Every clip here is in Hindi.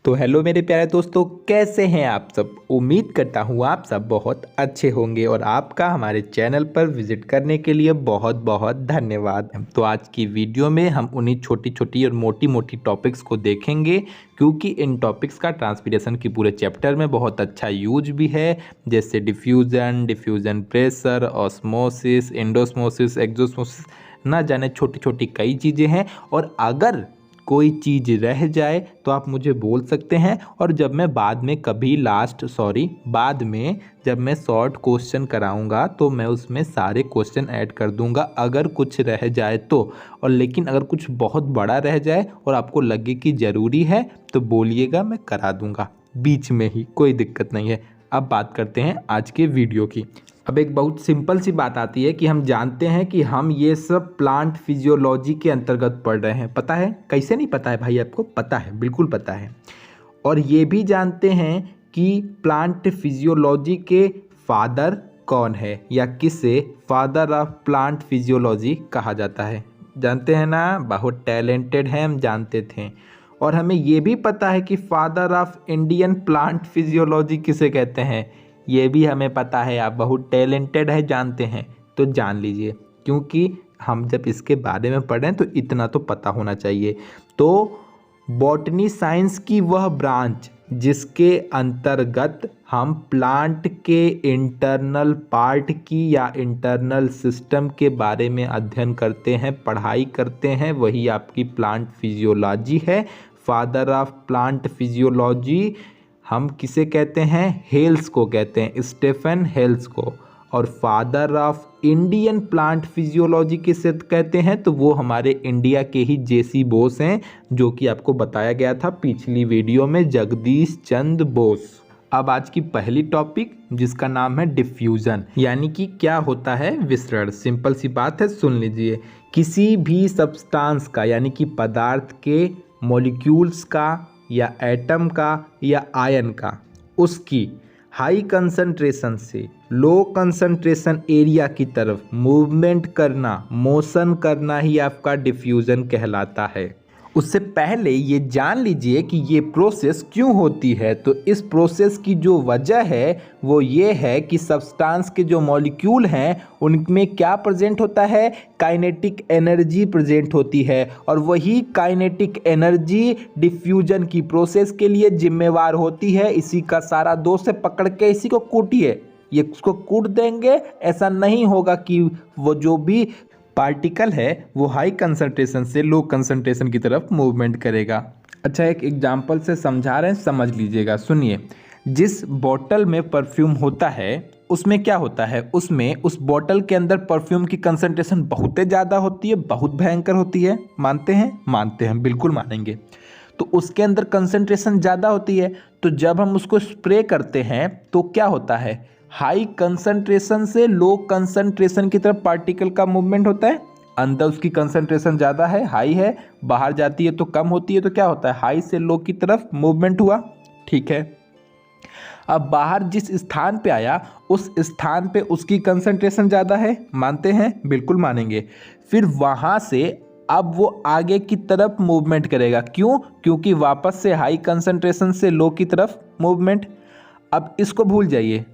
तो हेलो मेरे प्यारे दोस्तों, कैसे हैं आप सब। उम्मीद करता हूँ आप सब बहुत अच्छे होंगे और आपका हमारे चैनल पर विजिट करने के लिए बहुत बहुत धन्यवाद। तो आज की वीडियो में हम उन्हीं छोटी छोटी और मोटी मोटी टॉपिक्स को देखेंगे, क्योंकि इन टॉपिक्स का ट्रांसपिरेशन की पूरे चैप्टर में बहुत अच्छा यूज भी है, जैसे diffusion pressure, osmosis, endosmosis, exosmosis, ना जाने छोटी छोटी कई चीज़ें हैं। और अगर कोई चीज़ रह जाए तो आप मुझे बोल सकते हैं, और जब मैं बाद में जब मैं शॉर्ट क्वेश्चन कराऊंगा तो मैं उसमें सारे क्वेश्चन ऐड कर दूंगा अगर कुछ रह जाए तो। और लेकिन अगर कुछ बहुत बड़ा रह जाए और आपको लगे कि ज़रूरी है तो बोलिएगा, मैं करा दूंगा बीच में ही, कोई दिक्कत नहीं है। अब बात करते हैं आज के वीडियो की। अब एक बहुत सिंपल सी बात आती है कि हम जानते हैं कि हम ये सब प्लांट फिजियोलॉजी के अंतर्गत पढ़ रहे हैं। पता है? कैसे नहीं पता है भाई, आपको पता है, बिल्कुल पता है। और ये भी जानते हैं कि प्लांट फिजियोलॉजी के फादर कौन है, या किसे फादर ऑफ प्लांट फिजियोलॉजी कहा जाता है। जानते हैं ना, बहुत टैलेंटेड हैं, हम जानते थे। और हमें ये भी पता है कि father of Indian plant physiology किसे कहते हैं, ये भी हमें पता है। आप बहुत टैलेंटेड है, जानते हैं, तो जान लीजिए, क्योंकि हम जब इसके बारे में पढ़ें तो इतना तो पता होना चाहिए। तो बॉटनी साइंस की वह ब्रांच जिसके अंतर्गत हम प्लांट के इंटरनल पार्ट की या इंटरनल सिस्टम के बारे में अध्ययन करते हैं, पढ़ाई करते हैं, वही आपकी प्लांट फिजियोलॉजी है। फादर ऑफ प्लांट फिजियोलॉजी हम किसे कहते हैं? हेल्स को कहते हैं, स्टीफन हेल्स को। और father of Indian plant physiology किसे कहते हैं? तो वो हमारे इंडिया के ही जेसी बोस हैं, जो कि आपको बताया गया था पिछली वीडियो में, जगदीश चंद्र बोस। अब आज की पहली टॉपिक, जिसका नाम है डिफ्यूजन, यानी कि क्या होता है विसरण। सिंपल सी बात है, सुन लीजिए। किसी भी सब्सटेंस का, यानी कि पदार्थ के मॉलिक्यूल्स का या एटम का या आयन का, उसकी हाई कंसंट्रेशन से लो कंसंट्रेशन एरिया की तरफ मूवमेंट करना, मोशन करना ही आपका डिफ्यूजन कहलाता है। उससे पहले ये जान लीजिए कि ये प्रोसेस क्यों होती है। तो इस प्रोसेस की जो वजह है वो ये है कि सब्सटेंस के जो मॉलिक्यूल हैं उनमें क्या प्रेजेंट होता है? काइनेटिक एनर्जी प्रेजेंट होती है, और वही काइनेटिक एनर्जी डिफ्यूजन की प्रोसेस के लिए जिम्मेवार होती है। इसी का सारा दोष है, पकड़ के इसी को कूटिए, ये उसको कूट देंगे। ऐसा नहीं होगा कि वो जो भी पार्टिकल है वो हाई कंसंट्रेशन से लो कंसंट्रेशन की तरफ मूवमेंट करेगा। अच्छा, एक एग्जांपल से समझा रहे हैं, समझ लीजिएगा, सुनिए। जिस बोतल में परफ्यूम होता है उसमें क्या होता है? उसमें उस बोतल के अंदर परफ्यूम की कंसंट्रेशन बहुत ज़्यादा होती है, बहुत भयंकर होती है। मानते हैं? मानते हैं, बिल्कुल मानेंगे। तो उसके अंदर कंसंट्रेशन ज़्यादा होती है, तो जब हम उसको स्प्रे करते हैं तो क्या होता है? हाई कंसंट्रेशन से लो कंसंट्रेशन की तरफ पार्टिकल का मूवमेंट होता है। अंदर उसकी कंसंट्रेशन ज़्यादा है, हाई है, बाहर जाती है तो कम होती है। तो क्या होता है? हाई से लो की तरफ मूवमेंट हुआ, ठीक है। अब बाहर जिस स्थान पे आया उस स्थान पे उसकी कंसंट्रेशन ज़्यादा है, मानते हैं? बिल्कुल मानेंगे। फिर वहाँ से अब वो आगे की तरफ मूवमेंट करेगा। क्यों? क्योंकि वापस से हाई कंसंट्रेशन से लो की तरफ मूवमेंट। अब इसको भूल जाइए।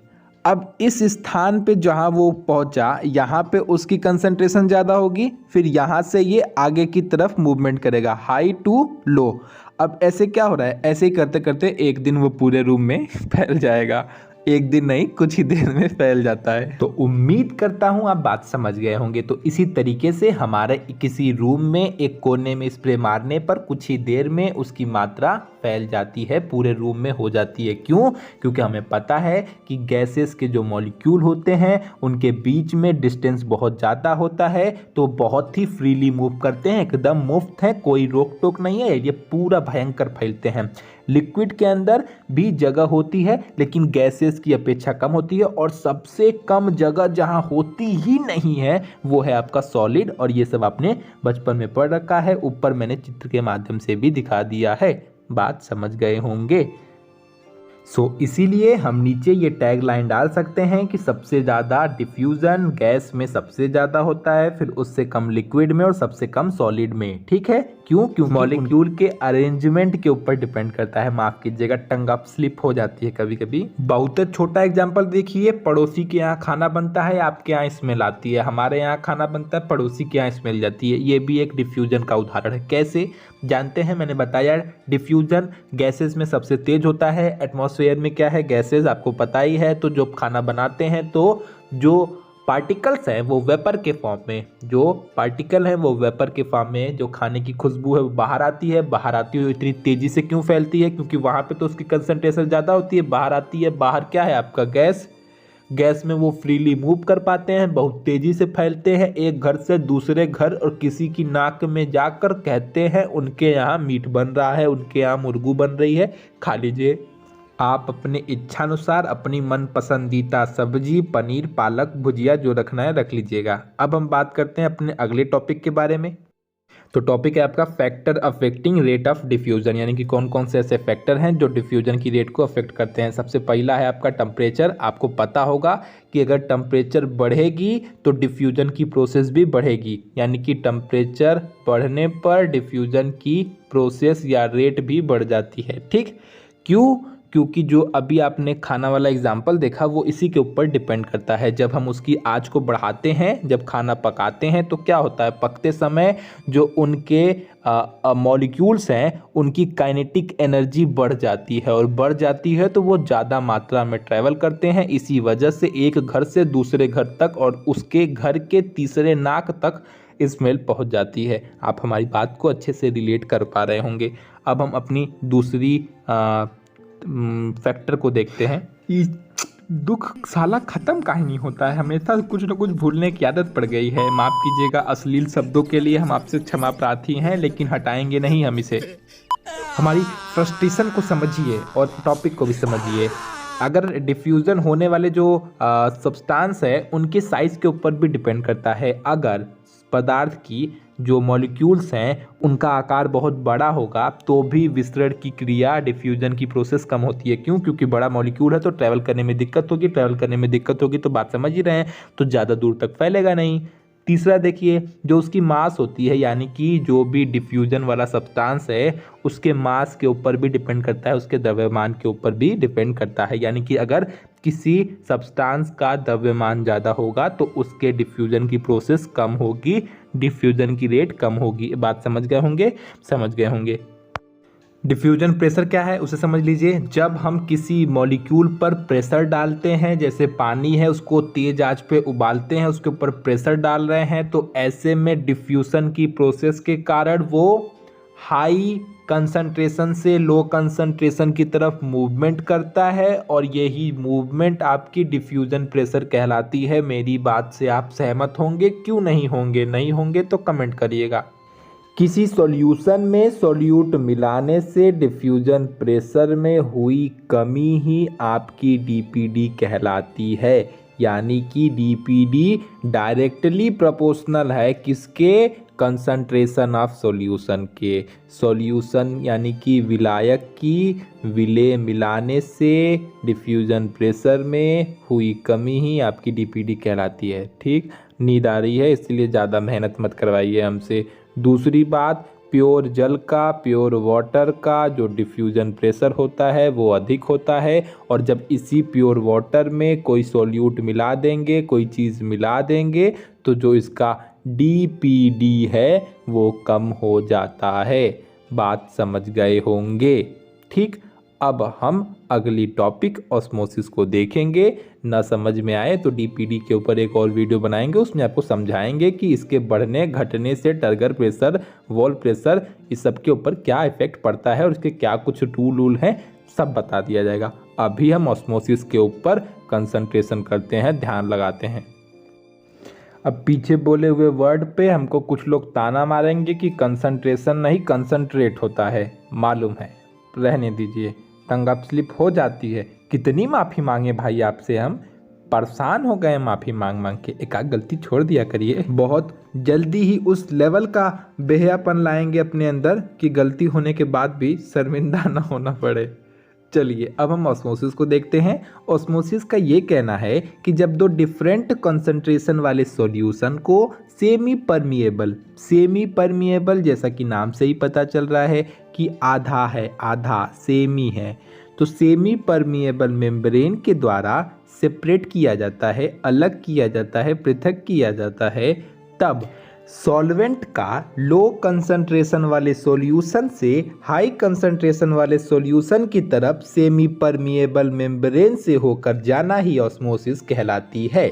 अब इस स्थान पे जहाँ वो पहुँचा, यहाँ पे उसकी कंसंट्रेशन ज़्यादा होगी, फिर यहाँ से ये आगे की तरफ मूवमेंट करेगा, हाई टू लो। अब ऐसे क्या हो रहा है? ऐसे ही करते करते एक दिन वो पूरे रूम में फैल जाएगा। एक दिन नहीं, कुछ ही देर में फैल जाता है। तो उम्मीद करता हूँ आप बात समझ गए होंगे। तो इसी तरीके से हमारे किसी रूम में एक कोने में स्प्रे मारने पर कुछ ही देर में उसकी मात्रा फैल जाती है, पूरे रूम में हो जाती है। क्यों? क्योंकि हमें पता है कि गैसेस के जो मॉलिक्यूल होते हैं उनके बीच में डिस्टेंस बहुत ज़्यादा होता है, तो बहुत ही फ्रीली मूव करते हैं, एकदम मुफ्त है, कोई रोक टोक नहीं है, ये पूरा भयंकर फैलते हैं। लिक्विड के अंदर भी जगह होती है, लेकिन गैसेस की अपेक्षा कम होती है, और सबसे कम जगह जहां होती ही नहीं है वो है आपका सॉलिड। और ये सब आपने बचपन में पढ़ रखा है, ऊपर मैंने चित्र के माध्यम से भी दिखा दिया है, बात समझ गए होंगे। इसीलिए हम नीचे ये टैग लाइन डाल सकते हैं कि सबसे ज़्यादा डिफ्यूज़न गैस में सबसे ज़्यादा होता है, फिर उससे कम लिक्विड में और सबसे कम सॉलिड में, ठीक है। क्यों? क्योंकि मॉलिक्यूल के अरेंजमेंट के ऊपर डिपेंड करता है। माफ कीजिएगा, टंग अप स्लिप हो जाती है कभी कभी। बहुत छोटा एग्जांपल देखिए, पड़ोसी के यहाँ खाना बनता है, आपके यहाँ स्मेल आती है। हमारे यहाँ खाना बनता है, पड़ोसी के यहाँ स्मेल जाती है। ये भी एक डिफ्यूजन का उदाहरण है। कैसे जानते हैं? मैंने बताया डिफ्यूजन गैसेस में सबसे तेज होता है। एटमॉस्फेयर में क्या है? गैसेस, आपको पता ही है। तो जब खाना बनाते हैं तो जो पार्टिकल्स हैं वो वेपर के फॉर्म में, जो पार्टिकल हैं वो वेपर के फॉर्म में, जो खाने की खुशबू है वो बाहर आती है। बाहर आती हुई इतनी तेजी से क्यों फैलती है? क्योंकि वहाँ पे तो उसकी कंसंट्रेशन ज़्यादा होती है। बाहर आती है, बाहर क्या है आपका? गैस। गैस में वो फ्रीली मूव कर पाते हैं, बहुत तेजी से फैलते हैं एक घर से दूसरे घर, और किसी की नाक में जाकर कहते हैं उनके यहाँ मीट बन रहा है, उनके यहाँ मुर्गू बन रही है, खा लीजिए। आप अपने इच्छानुसार अपनी मन पसंदीदा सब्जी, पनीर, पालक, भुजिया जो रखना है रख लीजिएगा। अब हम बात करते हैं अपने अगले टॉपिक के बारे में। तो टॉपिक है आपका factor affecting rate of diffusion, यानी कि कौन कौन से ऐसे फैक्टर हैं जो डिफ्यूजन की रेट को अफेक्ट करते हैं। सबसे पहला है आपका टेम्परेचर। आपको पता होगा कि अगर टेम्परेचर बढ़ेगी तो डिफ्यूजन की प्रोसेस भी बढ़ेगी, यानी कि टेम्परेचर बढ़ने पर डिफ्यूजन की प्रोसेस या रेट भी बढ़ जाती है। ठीक, क्यों? क्योंकि जो अभी आपने खाना वाला एग्जाम्पल देखा वो इसी के ऊपर डिपेंड करता है। जब हम उसकी आंच को बढ़ाते हैं, जब खाना पकाते हैं, तो क्या होता है? पकते समय जो उनके मॉलिक्यूल्स हैं उनकी काइनेटिक एनर्जी बढ़ जाती है, और बढ़ जाती है तो वो ज़्यादा मात्रा में ट्रैवल करते हैं। इसी वजह से एक घर से दूसरे घर तक और उसके घर के तीसरे नाक तक स्मेल पहुंच जाती है। आप हमारी बात को अच्छे से रिलेट कर पा रहे होंगे। अब हम अपनी दूसरी फैक्टर को देखते हैं। दुख साला खत्म काहे नहीं होता है? हमेशा कुछ न कुछ भूलने की आदत पड़ गई है। माफ कीजिएगा, अश्लील शब्दों के लिए हम आपसे क्षमा प्रार्थी हैं, लेकिन हटाएंगे नहीं हम इसे। हमारी फ्रस्ट्रेशन को समझिए और टॉपिक को भी समझिए। अगर डिफ्यूज़न होने वाले जो सब्सटेंस है उनके साइज़ के ऊपर भी डिपेंड करता है। अगर पदार्थ की जो मॉलिक्यूल्स हैं उनका आकार बहुत बड़ा होगा तो भी विसरण की क्रिया, डिफ्यूजन की प्रोसेस कम होती है। क्यों? क्योंकि बड़ा मॉलिक्यूल है तो ट्रैवल करने में दिक्कत होगी, ट्रैवल करने में दिक्कत होगी तो बात समझ ही रहे हैं, तो ज़्यादा दूर तक फैलेगा नहीं। तीसरा देखिए, जो उसकी मास होती है, यानी कि जो भी डिफ्यूजन वाला सब्सटेंस है उसके मास के ऊपर भी डिपेंड करता है, उसके द्रव्यमान के ऊपर भी डिपेंड करता है। यानी कि अगर किसी सब्सटेंस का द्रव्यमान ज़्यादा होगा तो उसके डिफ्यूजन की प्रोसेस कम होगी, डिफ्यूजन की रेट कम होगी। बात समझ गए होंगे? समझ गए होंगे। डिफ्यूजन प्रेशर क्या है उसे समझ लीजिए। जब हम किसी मॉलिक्यूल पर प्रेशर डालते हैं, जैसे पानी है उसको तेज आंच पे उबालते हैं, उसके ऊपर प्रेशर डाल रहे हैं, तो ऐसे में डिफ्यूजन की प्रोसेस के कारण वो हाई कंसंट्रेशन से लो कंसंट्रेशन की तरफ मूवमेंट करता है, और यही मूवमेंट आपकी डिफ्यूजन प्रेशर कहलाती है। मेरी बात से आप सहमत होंगे? क्यों नहीं होंगे? नहीं होंगे तो कमेंट करिएगा। किसी सॉल्यूशन में सॉल्यूट मिलाने से डिफ्यूजन प्रेशर में हुई कमी ही आपकी डीपीडी कहलाती है। यानी कि डीपीडी डायरेक्टली प्रोपोर्शनल है किसके? कंसंट्रेशन ऑफ सॉल्यूशन के। सॉल्यूशन यानी कि विलायक की विलेय मिलाने से डिफ्यूजन प्रेशर में हुई कमी ही आपकी डीपीडी कहलाती है। ठीक, नींद आ रही है इसलिए ज़्यादा मेहनत मत करवाइए हमसे। दूसरी बात, प्योर जल का, प्योर वाटर का जो डिफ्यूजन प्रेशर होता है वो अधिक होता है, और जब इसी प्योर वाटर में कोई सॉल्यूट मिला देंगे, कोई चीज़ मिला देंगे, तो जो इसका डीपीडी है वो कम हो जाता है। बात समझ गए होंगे? ठीक, अब हम अगली टॉपिक ऑस्मोसिस को देखेंगे। ना समझ में आए तो डीपीडी के ऊपर एक और वीडियो बनाएंगे, उसमें आपको समझाएंगे कि इसके बढ़ने घटने से टर्गर प्रेशर, वॉल प्रेशर, इस सब के ऊपर क्या इफेक्ट पड़ता है और इसके क्या कुछ रूल हैं, सब बता दिया जाएगा। अभी हम ऑस्मोसिस के ऊपर कंसंट्रेशन करते हैं, ध्यान लगाते हैं। अब पीछे बोले हुए वर्ड पे हमको कुछ लोग ताना मारेंगे कि कंसंट्रेशन नहीं कंसंट्रेट होता है। मालूम है, रहने दीजिए, टंग अप स्लिप हो जाती है। कितनी माफ़ी मांगे भाई आपसे, हम परेशान हो गए माफ़ी मांग मांग के। एक आध गलती छोड़ दिया करिए। बहुत जल्दी ही उस लेवल का बेहयापन लाएंगे अपने अंदर कि गलती होने के बाद भी शर्मिंदा ना होना पड़े। चलिए अब हम ऑस्मोसिस को देखते हैं। ऑस्मोसिस का ये कहना है कि जब दो डिफरेंट कंसंट्रेशन वाले सॉल्यूशन को सेमी परमिएबल जैसा कि नाम से ही पता चल रहा है कि आधा है, आधा सेमी है, तो सेमी परमिएबल मेम्ब्रेन के द्वारा सेपरेट किया जाता है, अलग किया जाता है, पृथक किया जाता है, तब सॉल्वेंट का लो कंसंट्रेशन वाले सॉल्यूशन से हाई कंसंट्रेशन वाले सॉल्यूशन की तरफ सेमी परमिएबल मेम्ब्रेन से होकर जाना ही ऑस्मोसिस कहलाती है।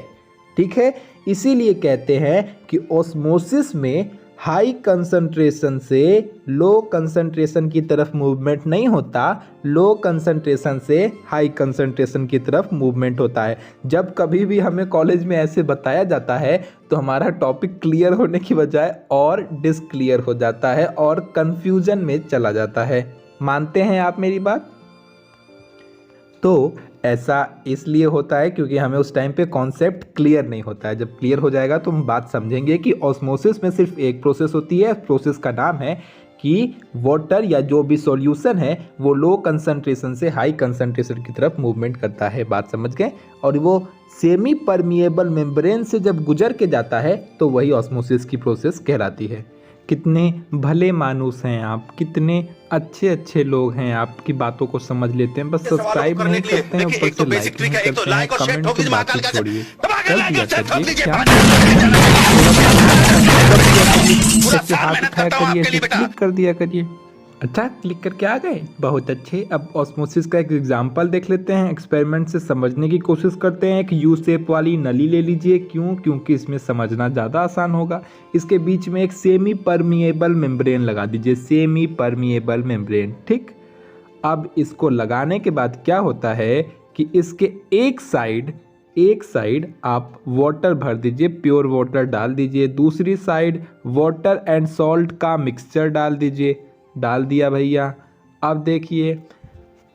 ठीक है, इसीलिए कहते हैं कि ऑस्मोसिस में हाई कंसंट्रेशन से लो कंसंट्रेशन की तरफ मूवमेंट नहीं होता, लो कंसंट्रेशन से हाई कंसंट्रेशन की तरफ मूवमेंट होता है। जब कभी भी हमें कॉलेज में ऐसे बताया जाता है तो हमारा टॉपिक क्लियर होने की बजाय और डिसक्लियर हो जाता है और कंफ्यूजन में चला जाता है। मानते हैं आप मेरी बात? तो ऐसा इसलिए होता है क्योंकि हमें उस टाइम पे कॉन्सेप्ट क्लियर नहीं होता है। जब क्लियर हो जाएगा तो हम बात समझेंगे कि ऑस्मोसिस में सिर्फ एक प्रोसेस होती है। प्रोसेस का नाम है कि वाटर या जो भी सॉल्यूशन है वो लो कंसंट्रेशन से हाई कंसंट्रेशन की तरफ मूवमेंट करता है। बात समझ गए? और वो सेमी परमिएबल मेम्ब्रेन से जब गुजर के जाता है तो वही ऑस्मोसिस की प्रोसेस कहलाती है। कितने भले मानुस हैं आप, कितने अच्छे अच्छे लोग हैं, आपकी बातों को समझ लेते हैं, बस सब्सक्राइब नहीं करते हैं, ऊपर से लाइक नहीं करते हैं, कमेंट तो बात ही छोड़िए, कर दिया करिए। क्या हाथ उठाया करिए, क्लिक कर दिया करिए। अच्छा, क्लिक करके आ गए, बहुत अच्छे। अब ऑस्मोसिस का एक एग्जांपल देख लेते हैं, एक्सपेरिमेंट से समझने की कोशिश करते हैं। एक यू शेप वाली नली ले लीजिए। क्यों? क्योंकि इसमें समझना ज़्यादा आसान होगा। इसके बीच में एक सेमी परमिएबल मेम्ब्रेन लगा दीजिए, सेमी परमिएबल मेम्ब्रेन। ठीक, अब इसको लगाने के बाद क्या होता है कि इसके एक साइड आप वाटर भर दीजिए, प्योर वाटर डाल दीजिए, दूसरी साइड वाटर एंड सॉल्ट का मिक्सचर डाल दीजिए। डाल दिया भैया। अब देखिए,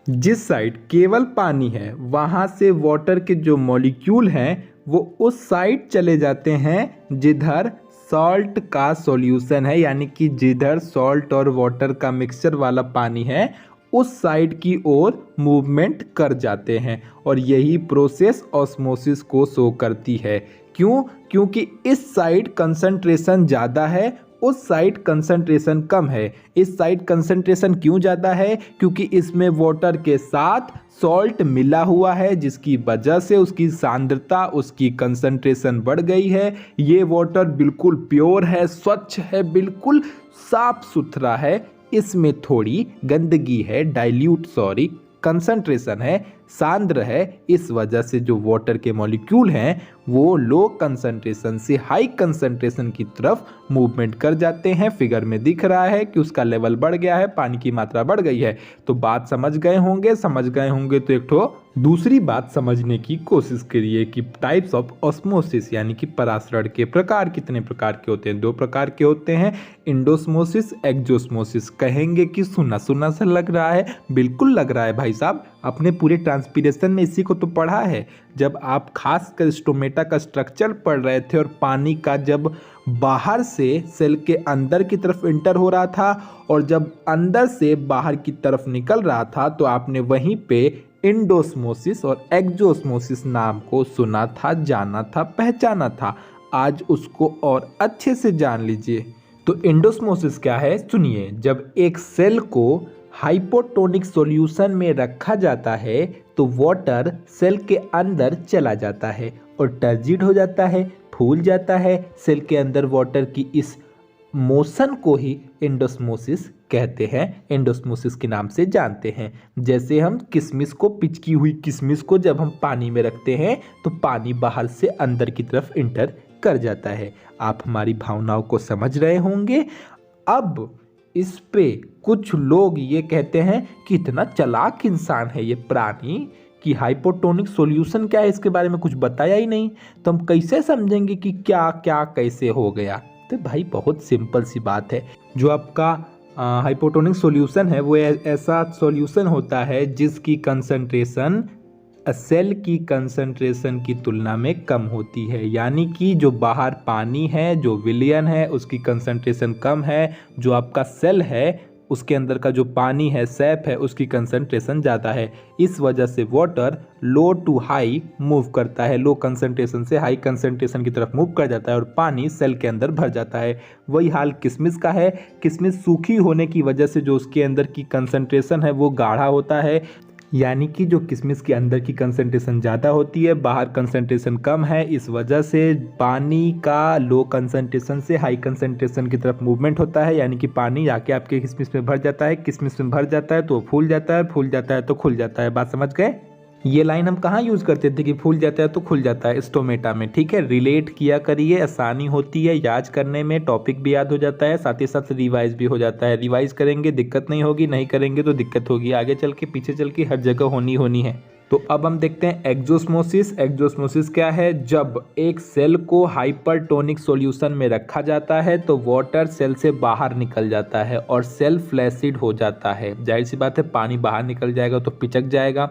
जिस साइड केवल पानी है वहाँ से वाटर के जो मॉलिक्यूल हैं वो उस साइड चले जाते हैं जिधर सॉल्ट का सॉल्यूशन है, यानी कि जिधर सॉल्ट और वाटर का मिक्सचर वाला पानी है उस साइड की ओर मूवमेंट कर जाते हैं। और यही प्रोसेस ऑस्मोसिस को शो करती है। क्यों? क्योंकि इस साइड कंसंट्रेशन ज़्यादा है, उस साइड कंसंट्रेशन कम है। इस साइड कंसंट्रेशन क्यों ज़्यादा है? क्योंकि इसमें वाटर के साथ सॉल्ट मिला हुआ है, जिसकी वजह से उसकी सांद्रता, उसकी कंसंट्रेशन बढ़ गई है। ये वाटर बिल्कुल प्योर है, स्वच्छ है, बिल्कुल साफ सुथरा है। इसमें थोड़ी गंदगी है, कंसंट्रेशन है, सांद्र है। इस वजह से जो वाटर के मॉलिक्यूल हैं वो लो कंसंट्रेशन से हाई कंसंट्रेशन की तरफ मूवमेंट कर जाते हैं। फिगर में दिख रहा है कि उसका लेवल बढ़ गया है, पानी की मात्रा बढ़ गई है। तो बात समझ गए होंगे तो एक ठो दूसरी बात समझने की कोशिश करिए कि टाइप्स ऑफ ऑस्मोसिस, यानी कि परासरण के प्रकार कितने प्रकार के होते हैं। 2 प्रकार के होते हैं, इंडोस्मोसिस, एक्जोस्मोसिस। कहेंगे कि सुना सुना सा लग रहा है, बिल्कुल लग रहा है भाई साहब, अपने पूरे ट्रांसपीरेशन में इसी को तो पढ़ा है। जब आप खासकर स्टोमेटा का स्ट्रक्चर पढ़ रहे थे और पानी का जब बाहर से सेल के अंदर की तरफ इंटर हो रहा था और जब अंदर से बाहर की तरफ निकल रहा था, तो आपने वहीं पे इंडोस्मोसिस और एक्जोस्मोसिस नाम को सुना था, जाना था, पहचाना था। आज उसको और अच्छे से जान लीजिए। तो इंडोस्मोसिस क्या है सुनिए। जब एक सेल को हाइपोटोनिक सॉल्यूशन में रखा जाता है तो वाटर सेल के अंदर चला जाता है और टर्जिड हो जाता है, फूल जाता है। सेल के अंदर वाटर की इस मोशन को ही इंडोस्मोसिस कहते हैं, इंडोस्मोसिस के नाम से जानते हैं। जैसे हम किशमिश को, पिचकी हुई किशमिश को जब हम पानी में रखते हैं तो पानी बाहर से अंदर की तरफ इंटर कर जाता है। आप हमारी भावनाओं को समझ रहे होंगे। अब इस पे कुछ लोग ये कहते हैं कि इतना चालाक इंसान है ये प्राणी कि हाइपोटोनिक सॉल्यूशन क्या है इसके बारे में कुछ बताया ही नहीं, तो हम कैसे समझेंगे कि क्या क्या कैसे हो गया। तो भाई बहुत सिंपल सी बात है। जो आपका हाइपोटोनिक सॉल्यूशन है वो ऐसा सॉल्यूशन होता है जिसकी कंसंट्रेशन सेल की कंसंट्रेशन की तुलना में कम होती है। यानी कि जो बाहर पानी है, जो विलयन है, उसकी कंसंट्रेशन कम है। जो आपका सेल है उसके अंदर का जो पानी है, सैप है, उसकी कंसंट्रेशन ज़्यादा है। इस वजह से water low to high move करता है, लो कंसंट्रेशन से हाई कंसंट्रेशन की तरफ मूव कर जाता है और पानी सेल के अंदर भर जाता है। वही हाल किशमिश का है। किशमिश सूखी होने की वजह से जो उसके अंदर की कंसंट्रेशन है वो गाढ़ा होता है, यानी कि जो किशमिश के अंदर की कंसंट्रेशन ज़्यादा होती है, बाहर कंसंट्रेशन कम है। इस वजह से पानी का लो कंसंट्रेशन से हाई कंसंट्रेशन की तरफ मूवमेंट होता है, यानी कि पानी आके आपके किशमिश में भर जाता है। किशमिश में भर जाता है तो फूल जाता है, फूल जाता है तो खुल जाता है। बात समझ गए? ये लाइन हम कहाँ यूज़ करते थे कि फूल जाता है तो खुल जाता है? स्टोमेटा में। ठीक है, रिलेट किया करिए, आसानी होती है याद करने में, टॉपिक भी याद हो जाता है, साथ ही साथ रिवाइज भी हो जाता है। रिवाइज करेंगे दिक्कत नहीं होगी, नहीं करेंगे तो दिक्कत होगी, आगे चल के पीछे चल के हर जगह होनी है। तो अब हम देखते हैं एक्जोस्मोसिस। एक्जोस्मोसिस क्या है? जब एक सेल को हाइपरटोनिक सॉल्यूशन में रखा जाता है तो वाटर सेल से बाहर निकल जाता है और सेल फ्लैसिड हो जाता है। जाहिर सी बात है, पानी बाहर निकल जाएगा तो पिचक जाएगा।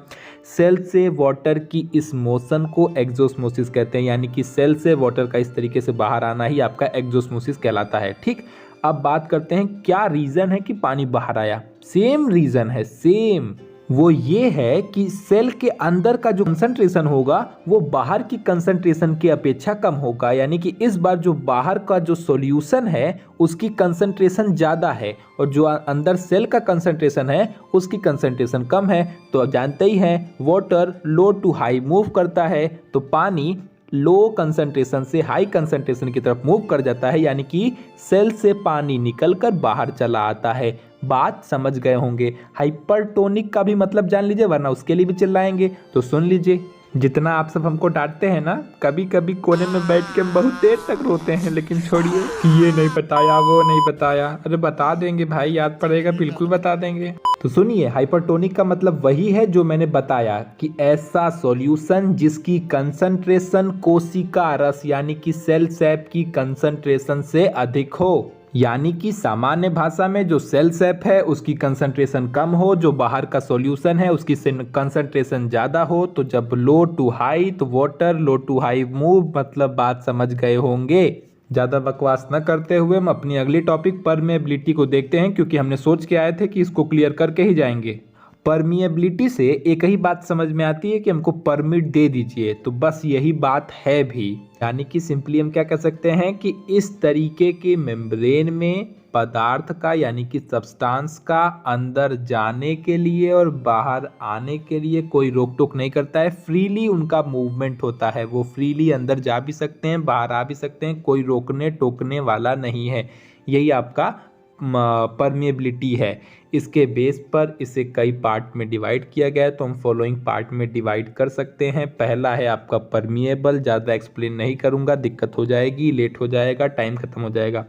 सेल से वाटर की इस मोशन को एक्जोस्मोसिस कहते हैं, यानी कि सेल से वाटर का इस तरीके से बाहर आना ही आपका एक्जोस्मोसिस कहलाता है। ठीक, अब बात करते हैं क्या रीज़न है कि पानी बाहर आया। सेम रीज़न है, सेम। वो ये है कि सेल के अंदर का जो कंसंट्रेशन होगा वो बाहर की कंसंट्रेशन की अपेक्षा कम होगा, यानी कि इस बार जो बाहर का जो सॉल्यूशन है उसकी कंसंट्रेशन ज़्यादा है और जो अंदर सेल का कंसंट्रेशन है उसकी कंसंट्रेशन कम है। तो अब जानते ही हैं water low to high move करता है, तो पानी लो कंसंट्रेशन से हाई कंसंट्रेशन की तरफ मूव कर जाता है, यानी कि सेल से पानी निकलकर बाहर चला आता है। बात समझ गए होंगे। हाइपरटोनिक का भी मतलब जान लीजिए, वरना उसके लिए भी चिल्लाएंगे। तो सुन लीजिए, जितना आप सब हमको डांटते हैं ना, कभी कभी कोने में बैठ के हम बहुत देर तक रोते हैं, लेकिन छोड़िए, ये नहीं बताया, वो नहीं बताया। अरे बता देंगे भाई, याद पड़ेगा, बिल्कुल बता देंगे। तो सुनिए, हाइपरटोनिक का मतलब वही है जो मैंने बताया कि ऐसा सॉल्यूशन जिसकी कंसंट्रेशन कोशिका रस यानी कि सेल सैप की कंसंट्रेशन से अधिक हो, यानी कि सामान्य भाषा में जो सेल सैप है उसकी कंसंट्रेशन कम हो, जो बाहर का सॉल्यूशन है उसकी कंसंट्रेशन ज़्यादा हो। तो जब लो टू हाई, तो water low to high move, मतलब बात समझ गए होंगे। ज़्यादा बकवास न करते हुए हम अपनी अगली टॉपिक परमेबिलिटी को देखते हैं, क्योंकि हमने सोच के आए थे कि इसको क्लियर करके ही जाएंगे। परमिएबिलिटी से एक ही बात समझ में आती है कि हमको परमिट दे दीजिए, तो बस यही बात है भी। यानी कि सिंपली हम क्या कह सकते हैं कि इस तरीके के मेम्ब्रेन में पदार्थ का यानी कि सब्सटेंस का अंदर जाने के लिए और बाहर आने के लिए कोई रोक टोक नहीं करता है। फ्रीली उनका मूवमेंट होता है, वो फ्रीली अंदर जा भी सकते हैं, बाहर आ भी सकते हैं, कोई रोकने टोकने वाला नहीं है। यही आपका परमिएबिलिटी है। इसके बेस पर इसे कई पार्ट में डिवाइड किया गया है, तो हम फॉलोइंग पार्ट में डिवाइड कर सकते हैं। पहला है आपका परमिएबल, ज़्यादा एक्सप्लेन नहीं करूँगा, दिक्कत हो जाएगी, लेट हो जाएगा, टाइम खत्म हो जाएगा।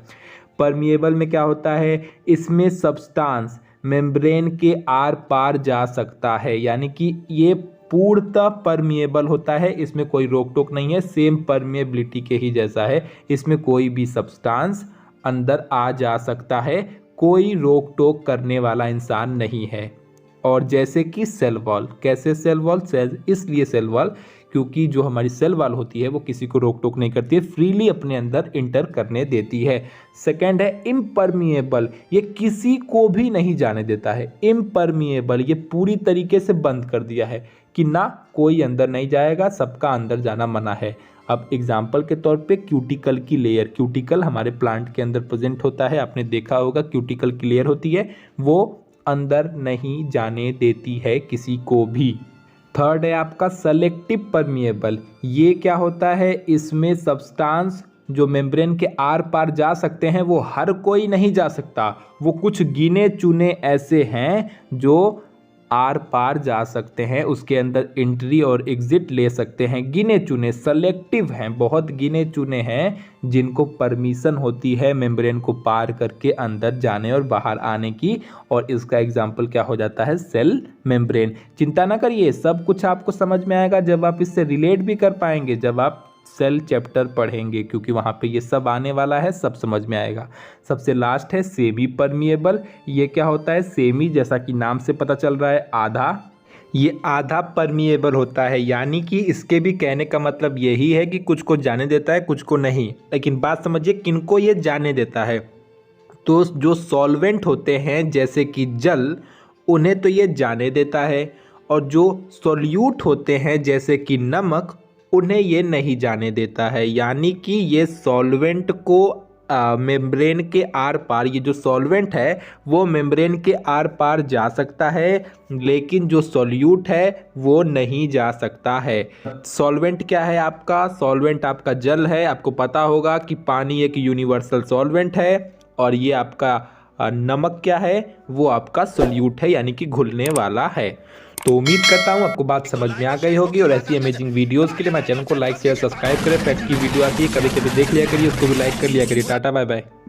परमिएबल में क्या होता है, इसमें सब्सटेंस मेम्ब्रेन के आर पार जा सकता है, यानी कि ये पूर्णतः परमिएबल होता है, इसमें कोई रोक टोक नहीं है, सेम परमिएबिलिटी के ही जैसा है। इसमें कोई भी सब्सटेंस अंदर आ जा सकता है, कोई रोक टोक करने वाला इंसान नहीं है। और जैसे कि सेल वॉल, कैसे सेल वॉल, सेल इसलिए सेल वॉल क्योंकि जो हमारी सेल वॉल होती है वो किसी को रोक टोक नहीं करती है, फ्रीली अपने अंदर इंटर करने देती है। सेकंड है इम्परमिएबल, ये किसी को भी नहीं जाने देता है। इम्परमिएबल, ये पूरी तरीके से बंद कर दिया है कि ना कोई अंदर नहीं जाएगा, सबका अंदर जाना मना है। अब एग्जाम्पल के तौर पे क्यूटिकल की लेयर, क्यूटिकल हमारे प्लांट के अंदर प्रेजेंट होता है, आपने देखा होगा क्यूटिकल की लेयर होती है, वो अंदर नहीं जाने देती है किसी को भी। थर्ड है आपका सेलेक्टिव परमिएबल, ये क्या होता है, इसमें सब्सटेंस जो मेम्ब्रेन के आर पार जा सकते हैं वो हर कोई नहीं जा सकता, वो कुछ गिने चुने ऐसे हैं जो आर पार जा सकते हैं, उसके अंदर एंट्री और एग्जिट ले सकते हैं। गिने चुने, सेलेक्टिव हैं, बहुत गिने चुने हैं जिनको परमिशन होती है मेम्ब्रेन को पार करके अंदर जाने और बाहर आने की, और इसका एग्जाम्पल क्या हो जाता है, सेल मेम्ब्रेन। चिंता ना करिए, सब कुछ आपको समझ में आएगा जब आप इससे रिलेट भी कर पाएंगे, जब आप सेल चैप्टर पढ़ेंगे, क्योंकि वहाँ पे ये सब आने वाला है, सब समझ में आएगा। सबसे लास्ट है सेमी परमिएबल, ये क्या होता है, सेमी जैसा कि नाम से पता चल रहा है आधा, ये आधा परमिएबल होता है, यानी कि इसके भी कहने का मतलब यही है कि कुछ को जाने देता है कुछ को नहीं। लेकिन बात समझिए, किनको ये जाने देता है, तो जो सॉल्वेंट होते हैं जैसे कि जल, उन्हें तो ये जाने देता है, और जो सॉल्यूट होते हैं जैसे कि नमक, उन्हें ये नहीं जाने देता है। यानी कि ये सॉल्वेंट को मेम्ब्रेन के आर पार, ये जो सॉल्वेंट है वो मेम्ब्रेन के आर पार जा सकता है, लेकिन जो सॉल्यूट है वो नहीं जा सकता है। सॉल्वेंट क्या है आपका? सॉल्वेंट आपका जल है। आपको पता होगा कि पानी एक यूनिवर्सल सॉल्वेंट है, और ये आपका नमक क्या है? वो आपका सोल्यूट है, यानी कि घुलने वाला है। तो उम्मीद करता हूँ आपको बात समझ में आ गई होगी, और ऐसी अमेजिंग वीडियोस के लिए मेरे चैनल को लाइक शेयर सब्सक्राइब करें। फैक्ट की वीडियो आती है, कभी कभी देख लिया करिए, उसको भी लाइक कर लिया करिए। Tata bye bye.